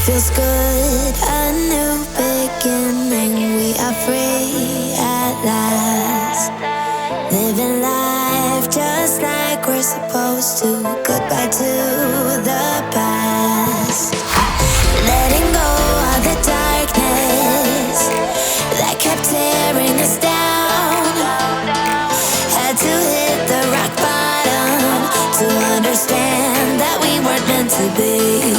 feels good, a new beginning. We are free at last, living life just like we're supposed to. Goodbye to the past, letting go of the darkness that kept tearing us down. Had to hit the rock bottom to understand that we weren't meant to be.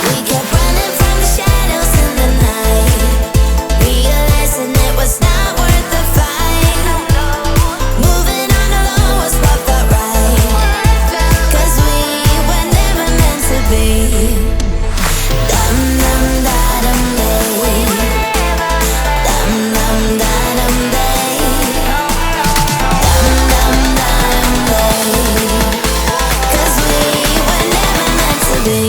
We kept running from the shadows in the night, realizing it was not worth the fight. Moving on alone was what felt right, 'cause we were never meant to be. Dum dum da dum day, dum dum da dum day, dum dum da dum day, 'cause we were never meant to be.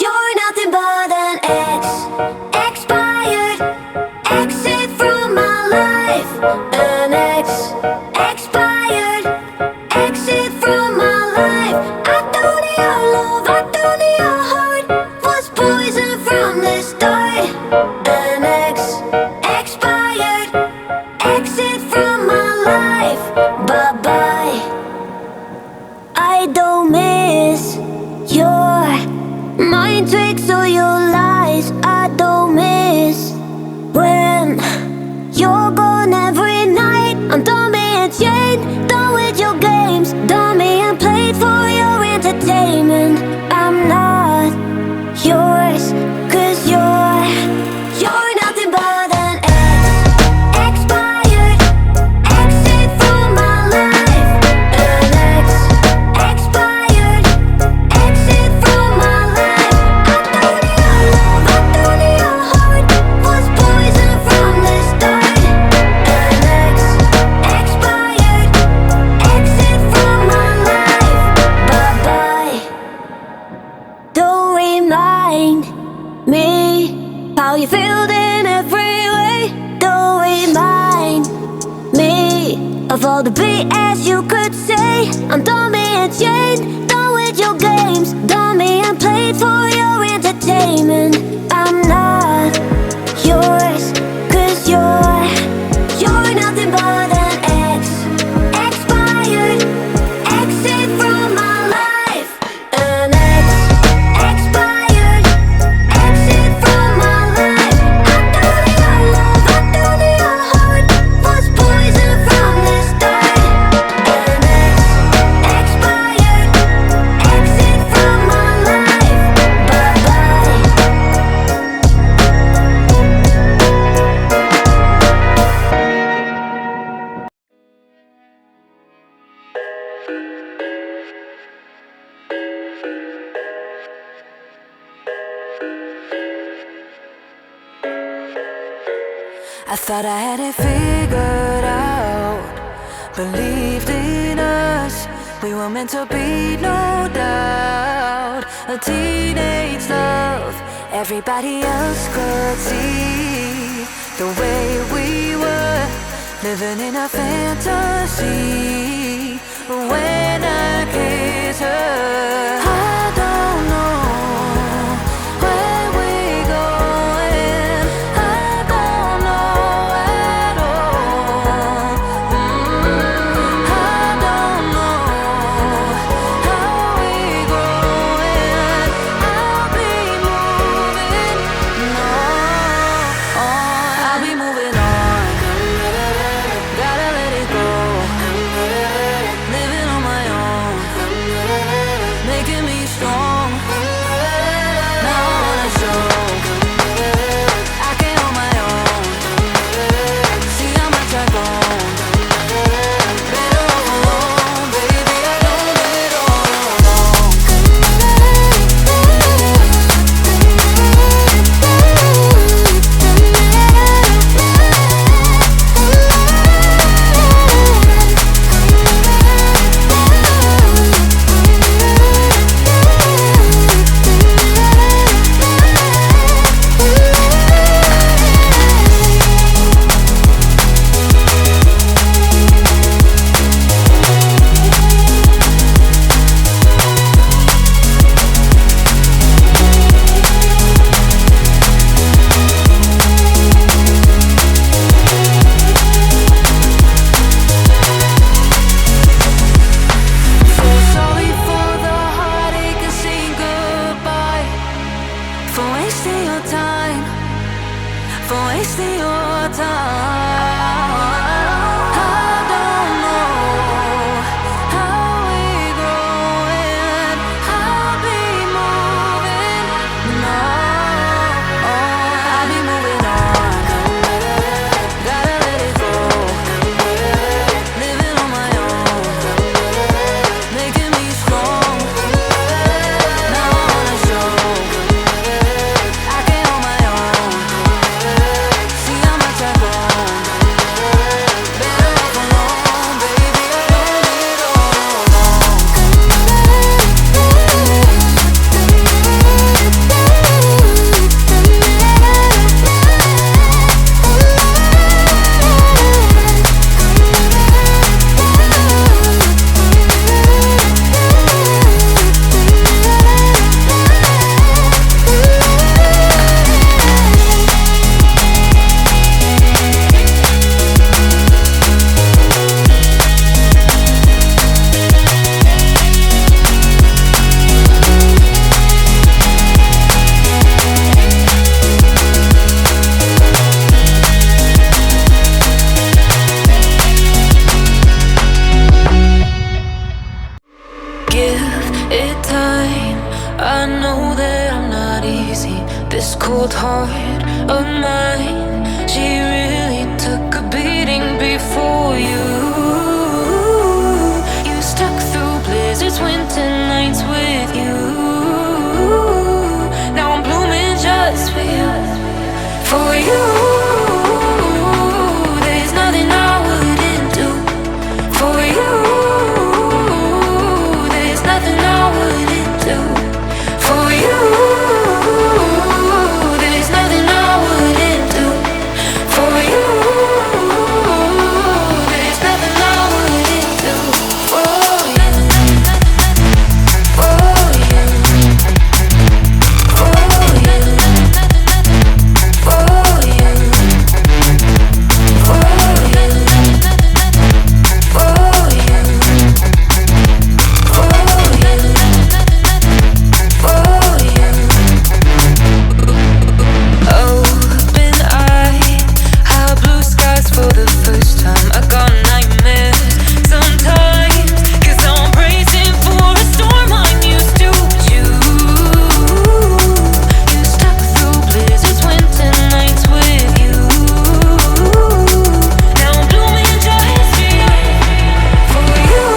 You're nothing but an ex, expired, exit from my life. An ex, expired, exit from my life. I don't need your love, I don't need your heart. Was poison from the start. An ex, expired, exit from my life. Bye bye. I don't miss your mind tricks or your lies. I don't miss when you're gone every night. I'm done being chained, done with your games, done being played for your entertainment. I'm not yours, 'cause you're nothing but an ex, expired, exit from my life. An ex, expired, exit from my life. I don't need your love, I don't need your heart. Was poison from the start. An ex, expired, exit from my life. Bye bye. Don't remind me how you feel in every way. Don't remind me of all the BS you could say. I'm done being chained, done with your games, done being played for your entertainment. I'm not yours, 'cause you're nothing but an ex, expired, exit from my life. An ex, expired, exit from my life. I don't need your love, I don't need your heart. Was poison from the start. An ex, expired, exit from my life. Bye bye. I thought I had it figured out, believed in us, we were meant to be, no doubt. A teenage love, everybody else could see the way we were, living in a fantasy. But when I kiss her, I don't know where we going. I don't know at all. I don't know how we growing. I'll be moving on. I'll be moving on. Gotta let it go. Living on my own. wasting your time. I don't know how we growing. I'll be moving. No, I'll be moving on. Gotta let it go. Living on my own, making me strong. Now I wanna show I can hold my own. See how much I've grown. Better off alone, baby. I don't need all give it time. I know that I'm not easy. This cold heart of mine, she really took a beating before you. You stuck through blizzards, winter nights with you. Now I'm blooming just for you. For you, there's nothing I wouldn't do. For you, there's nothing I wouldn't do. For you, there's nothing I wouldn't do. For you, there's nothing I wouldn't do. For you, for you, for you, for you, for you, for you. Open eye, how blue skies for the first time. I got nightmares sometimes, 'cause I'm bracing for a storm I'm used to. But you stuck through blizzards, winter nights with you. Now I'm blooming just for you. For you,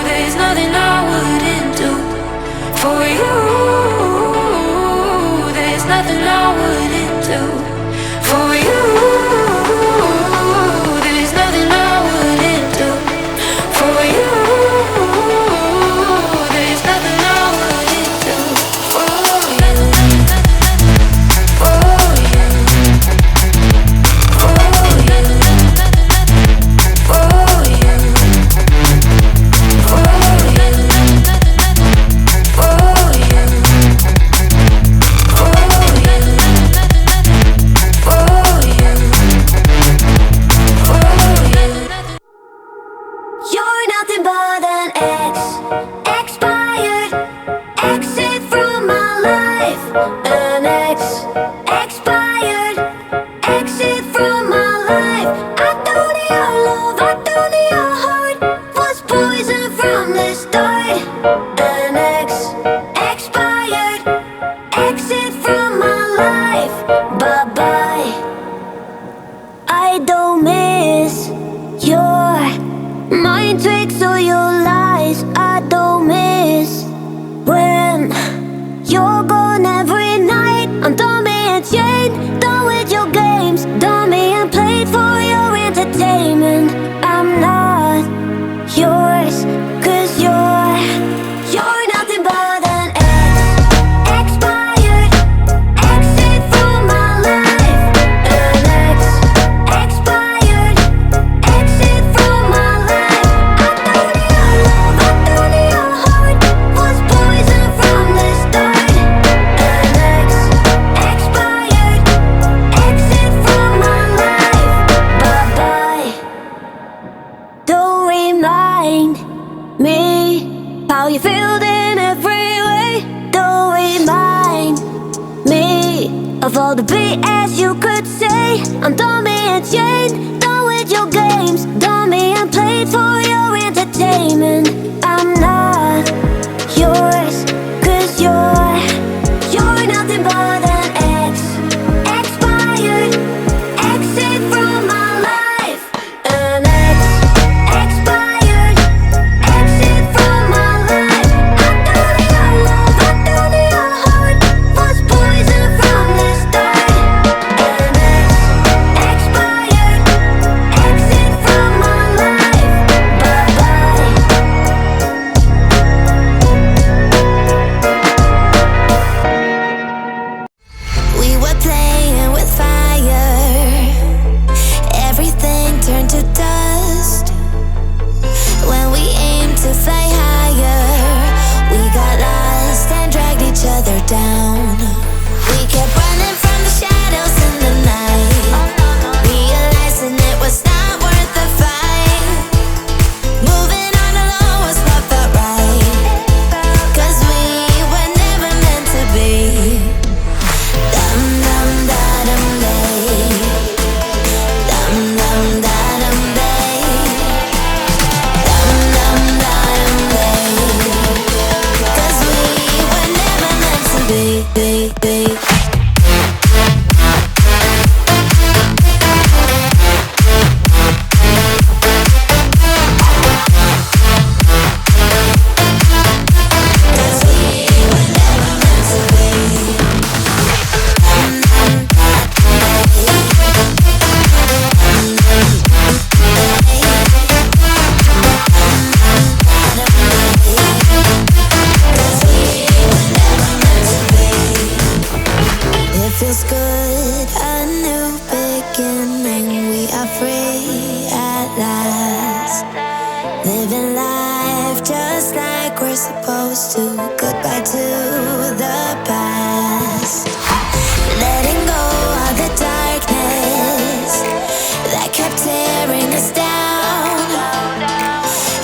there's nothing I wouldn't do. For you, there's nothing I wouldn't do. For you, there's nothing I wouldn't do. For you, there's nothing I wouldn't do. For you, for you, for you, for you, for you, for you. You're nothing but an ex, expired, exit from my life. An ex, expired, exit from my life. I don't need your love, I don't need your heart. Was poison from the start. An ex, expired, exit from my life. Bye bye. I don't miss your mind tricks or your lies. I don't miss when you're gone every night. I'm done being chained, done with your games, done being played for your entertainment. I'm not yours, 'cause you're nothing but an of all the BS you could say. I'm done being chained, done with your games, done being played for your entertainment. I'm not yours, 'cause you're nothing but an ex, expired, exit from my life. An ex, expired, exit from my life. I thought your love, I thought your heart was poison from the start. An ex, expired, exit from my life. Bye-bye. We were playing with fire. Everything turned to dust. When we aimed to fly higher, we got lost and dragged each other down. We kept running from the shadows in the night, realizing it was not worth the fight. Moving on alone was what felt right, 'cause we were never meant to be. Dum dum da dum day, dum dum da dum day, dum dum da dum day, 'cause we were never meant to be. It feels good, a new beginning. We are free at last, living life just like we're supposed to. Goodbye to the past, letting go of the darkness that kept tearing us down.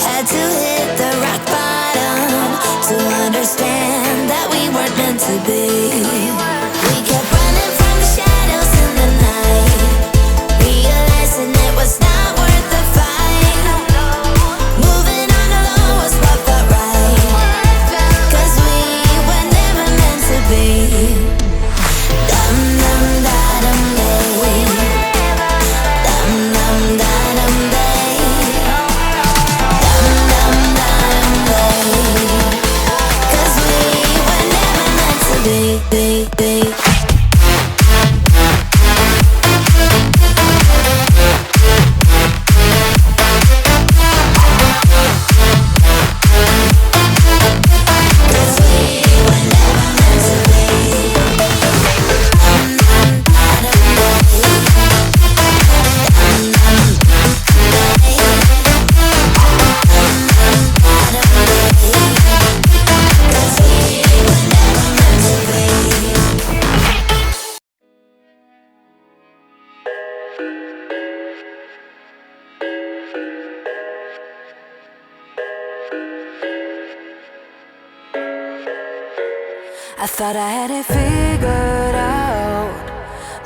Had to hit the rock bottom to understand that we weren't meant to be. We kept running from the shadows in the night, realizing it was not worth the fight. Moving on alone was what felt right, 'cause we were never meant to be. Dum dum da dum day, dum dum da dum day, dum dum da dum day, 'cause we were never meant to be. I thought I had it figured out,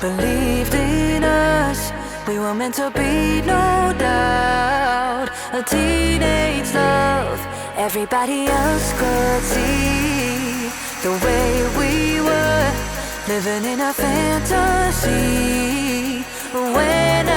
believed in us, we were meant to be, no doubt. A teenage love, everybody else could see the way we were living in a fantasy. When